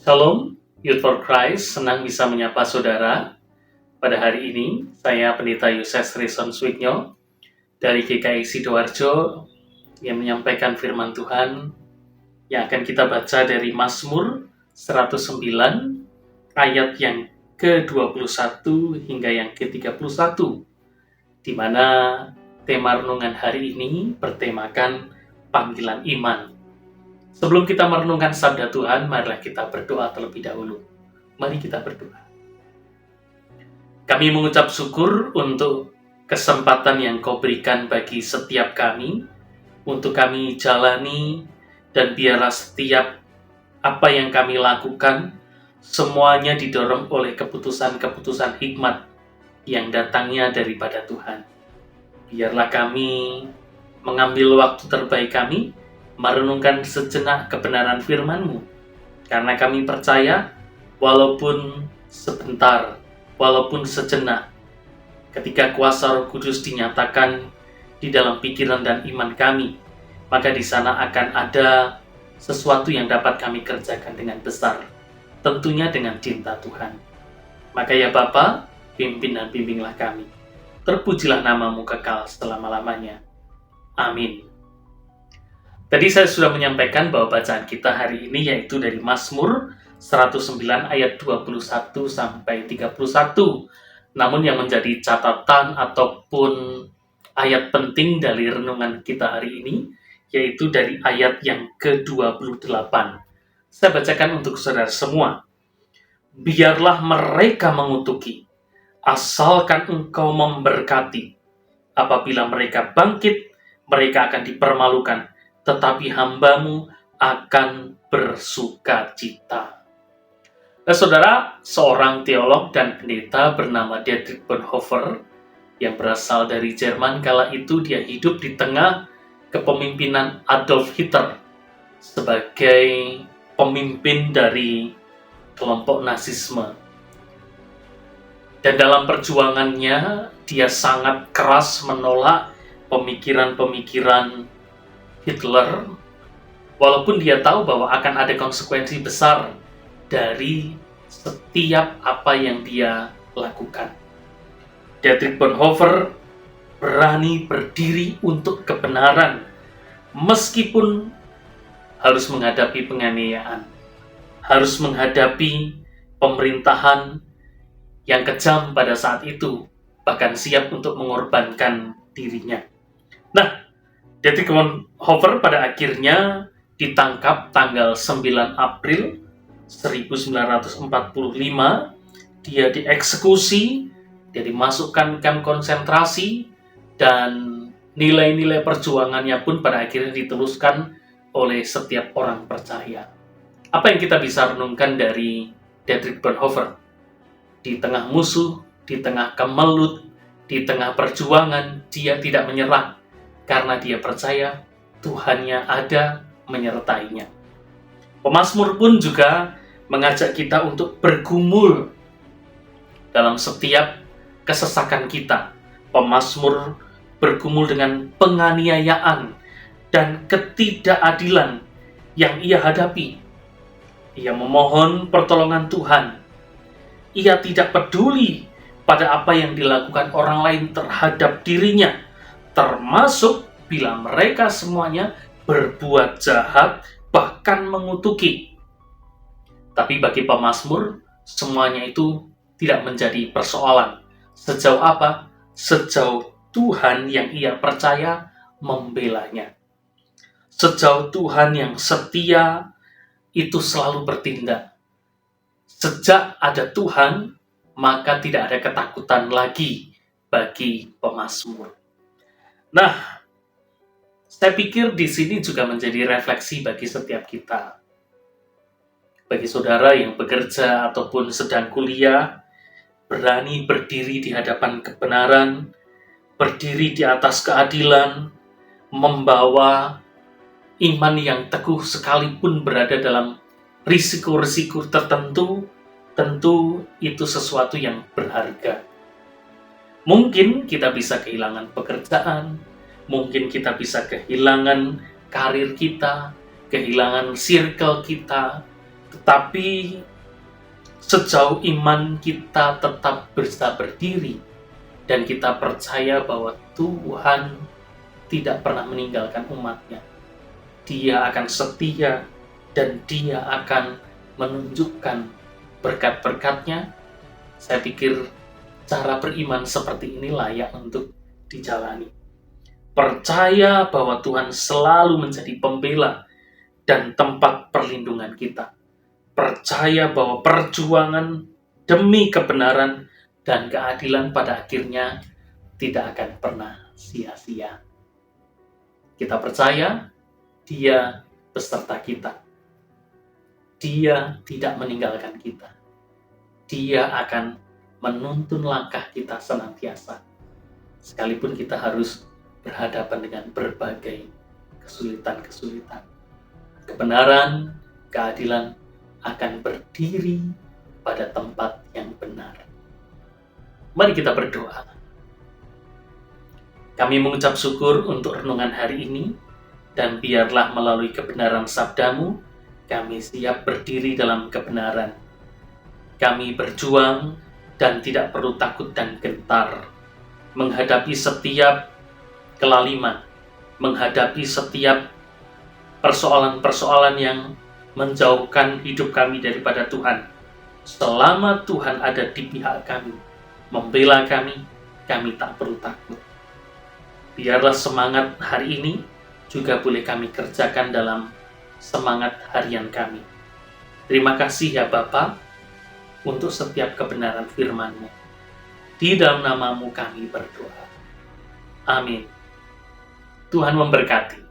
Shalom, Youth for Christ, senang bisa menyapa saudara. Pada hari ini, saya Pendeta Yoses Rison Swigno dari GKI Sidoarjo yang menyampaikan firman Tuhan yang akan kita baca dari Mazmur 109 ayat yang ke-21 hingga yang ke-31, di mana tema renungan hari ini bertemakan panggilan iman. Sebelum kita merenungkan sabda Tuhan, marilah kita berdoa terlebih dahulu. Mari kita berdoa. Kami mengucap syukur untuk kesempatan yang Kau berikan bagi setiap kami, untuk kami jalani, dan biarlah setiap apa yang kami lakukan, semuanya didorong oleh keputusan-keputusan hikmat yang datangnya daripada Tuhan. Biarlah kami mengambil waktu terbaik kami, merenungkan sejenak kebenaran firman-Mu, karena kami percaya walaupun sebentar, walaupun sejenak, ketika kuasa Roh Kudus dinyatakan di dalam pikiran dan iman kami, maka di sana akan ada sesuatu yang dapat kami kerjakan dengan besar, tentunya dengan cinta Tuhan. Maka ya Bapa, pimpin dan bimbinglah kami. Terpujilah nama-Mu kekal selama-lamanya. Amin. Tadi saya sudah menyampaikan bahwa bacaan kita hari ini yaitu dari Mazmur 109 ayat 21 sampai 31. Namun yang menjadi catatan ataupun ayat penting dari renungan kita hari ini yaitu dari ayat yang ke-28. Saya bacakan untuk saudara semua. Biarlah mereka mengutuki, asalkan Engkau memberkati. Apabila mereka bangkit, mereka akan dipermalukan, tetapi hamba-Mu akan bersuka cita. Nah, saudara, seorang teolog dan pendeta bernama Dietrich Bonhoeffer yang berasal dari Jerman, kala itu dia hidup di tengah kepemimpinan Adolf Hitler sebagai pemimpin dari kelompok Nazisme. Dan dalam perjuangannya, dia sangat keras menolak pemikiran-pemikiran Hitler, walaupun dia tahu bahwa akan ada konsekuensi besar dari setiap apa yang dia lakukan. Dietrich Bonhoeffer berani berdiri untuk kebenaran, meskipun harus menghadapi penganiayaan, harus menghadapi pemerintahan yang kejam pada saat itu, bahkan siap untuk mengorbankan dirinya. Nah, Dietrich Bonhoeffer pada akhirnya ditangkap tanggal 9 April 1945. Dia dieksekusi, dia dimasukkan kamp konsentrasi, dan nilai-nilai perjuangannya pun pada akhirnya diteruskan oleh setiap orang percaya. Apa yang kita bisa renungkan dari Dietrich Bonhoeffer? Di tengah musuh, di tengah kemelut, di tengah perjuangan, dia tidak menyerah, karena dia percaya Tuhannya ada menyertainya. Pemazmur pun juga mengajak kita untuk bergumul dalam setiap kesesakan kita. Pemazmur bergumul dengan penganiayaan dan ketidakadilan yang ia hadapi. Ia memohon pertolongan Tuhan. Ia tidak peduli pada apa yang dilakukan orang lain terhadap dirinya, termasuk bila mereka semuanya berbuat jahat, bahkan mengutuki. Tapi bagi pemazmur, semuanya itu tidak menjadi persoalan. Sejauh apa? Sejauh Tuhan yang ia percaya membelanya. Sejauh Tuhan yang setia itu selalu bertindak. Sejak ada Tuhan, maka tidak ada ketakutan lagi bagi pemazmur. Nah, saya pikir di sini juga menjadi refleksi bagi setiap kita. Bagi saudara yang bekerja ataupun sedang kuliah, berani berdiri di hadapan kebenaran, berdiri di atas keadilan, membawa iman yang teguh sekalipun berada dalam risiko-risiko tertentu, tentu itu sesuatu yang berharga. Mungkin kita bisa kehilangan pekerjaan, mungkin kita bisa kehilangan karir kita, kehilangan circle kita, Tetapi sejauh iman kita tetap bisa berdiri dan kita percaya bahwa Tuhan tidak pernah meninggalkan umatnya. Dia akan setia dan Dia akan menunjukkan berkat-berkatnya. Saya pikir cara beriman seperti ini layak untuk dijalani. Percaya bahwa Tuhan selalu menjadi pembela dan tempat perlindungan kita. Percaya bahwa perjuangan demi kebenaran dan keadilan pada akhirnya tidak akan pernah sia-sia. Kita percaya Dia beserta kita. Dia tidak meninggalkan kita. Dia akan menuntun langkah kita senantiasa. Sekalipun kita harus berhadapan dengan berbagai kesulitan-kesulitan. Kebenaran, keadilan akan berdiri pada tempat yang benar. Mari kita berdoa. Kami mengucap syukur untuk renungan hari ini, dan biarlah melalui kebenaran sabda-Mu, kami siap berdiri dalam kebenaran. Kami berjuang dan tidak perlu takut dan gentar menghadapi setiap kelaliman, menghadapi setiap persoalan-persoalan yang menjauhkan hidup kami daripada Tuhan. Selama Tuhan ada di pihak kami, membela kami tak perlu takut. Biarlah semangat hari ini juga boleh kami kerjakan dalam semangat harian kami. Terima kasih ya Bapa untuk setiap kebenaran firman-Mu. Di dalam nama-Mu kami berdoa. Amin. Tuhan memberkati.